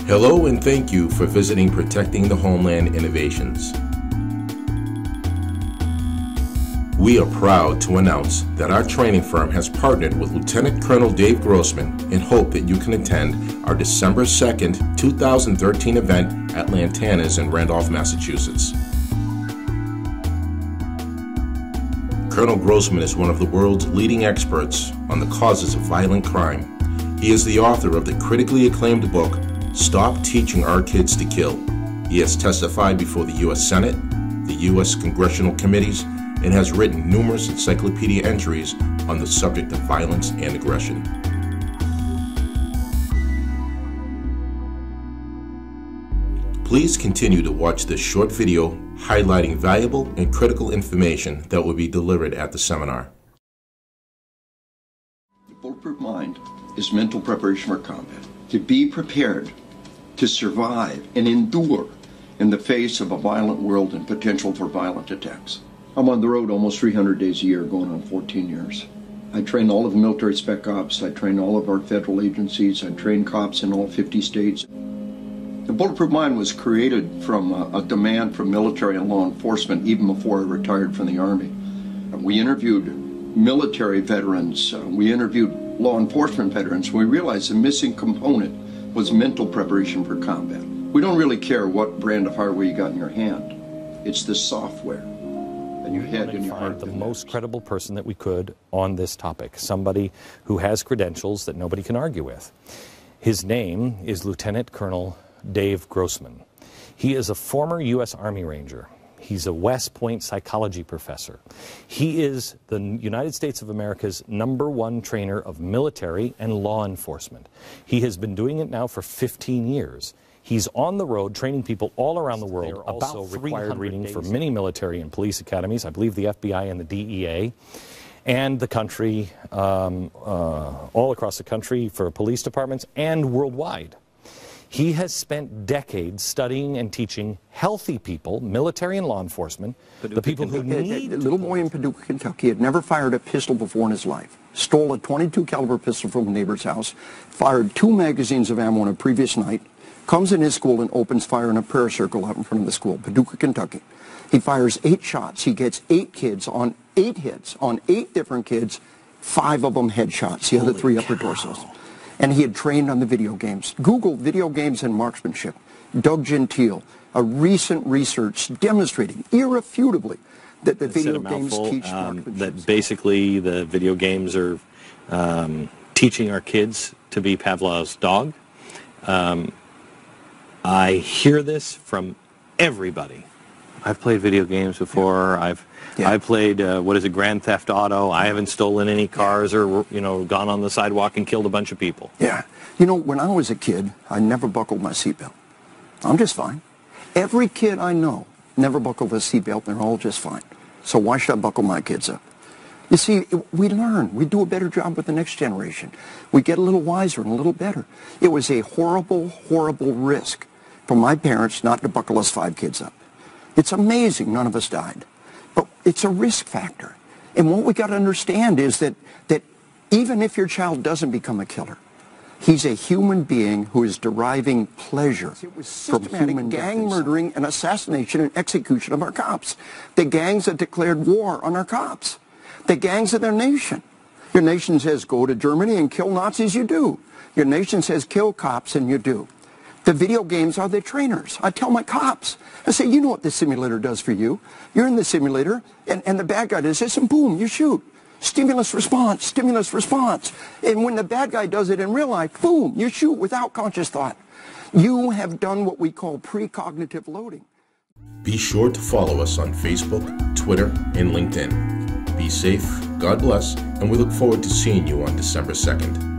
Hello and thank you for visiting Protecting the Homeland Innovations. We are proud to announce that our training firm has partnered with Lieutenant Colonel Dave Grossman and hope that you can attend our December 2nd, 2013 event at Lantana's in Randolph, Massachusetts. Colonel Grossman is one of the world's leading experts on the causes of violent crime. He is the author of the critically acclaimed book, Stop Teaching Our Kids to Kill. He has testified before the U.S. Senate, the U.S. Congressional Committees, and has written numerous encyclopedia entries on the subject of violence and aggression. Please continue to watch this short video highlighting valuable and critical information that will be delivered at the seminar. The bulletproof mind is mental preparation for combat. To be prepared to survive and endure in the face of a violent world and potential for violent attacks. I'm on the road almost 300 days a year, going on 14 years. I train all of the military spec ops, I train all of our federal agencies, I train cops in all 50 states. The Bulletproof Mind was created from a demand from military and law enforcement even before I retired from the Army. We interviewed military veterans, we interviewed law enforcement veterans. We realized the missing component was mental preparation for combat. We don't really care what brand of hardware you got in your hand. It's the software in your head and your heart. The most credible person that we could on this topic, somebody who has credentials that nobody can argue with. His name is Lieutenant Colonel Dave Grossman. He is a former U.S. Army Ranger. He's a West Point psychology professor. He is the United States of America's #1 trainer of military and law enforcement. He has been doing it now for 15 years. He's on the road training people all around the world, about required reading for many military and police academies, I believe the FBI and the DEA, and the country, all across the country for police departments and worldwide. He has spent decades studying and teaching healthy people, military and law enforcement, the people who need... A little boy in Paducah, Kentucky had never fired a pistol before in his life. Stole a .22 caliber pistol from a neighbor's house, fired 2 magazines of ammo on a previous night, comes in his school and opens fire in a prayer circle out in front of the school, Paducah, Kentucky. He fires 8 shots. He gets 8 kids on 8 hits, on 8 different kids, 5 of them headshots, the other 3 upper torsos. And he had trained on the video games. Google video games and marksmanship. Doug Gentile, a recent research demonstrating irrefutably that the video games teach marksmanship. That basically the video games are teaching our kids to be Pavlov's dog. I hear this from everybody. I've played video games before. I've played, Grand Theft Auto. I haven't stolen any cars or, gone on the sidewalk and killed a bunch of people. Yeah. When I was a kid, I never buckled my seatbelt. I'm just fine. Every kid I know never buckled a seatbelt, and they're all just fine. So why should I buckle my kids up? You see, we learn. We do a better job with the next generation. We get a little wiser and a little better. It was a horrible, horrible risk for my parents not to buckle us 5 kids up. It's amazing none of us died. But it's a risk factor. And what we got to understand is that even if your child doesn't become a killer, he's a human being who is deriving pleasure from human gang murdering and assassination and execution of our cops. The gangs that declared war on our cops. The gangs of their nation. Your nation says go to Germany and kill Nazis, you do. Your nation says kill cops, and you do. The video games are the trainers. I tell my cops, I say, you know what the simulator does for you. You're in the simulator, and the bad guy does this, and boom, you shoot. Stimulus response, stimulus response. And when the bad guy does it in real life, boom, you shoot without conscious thought. You have done what we call precognitive loading. Be sure to follow us on Facebook, Twitter, and LinkedIn. Be safe, God bless, and we look forward to seeing you on December 2nd.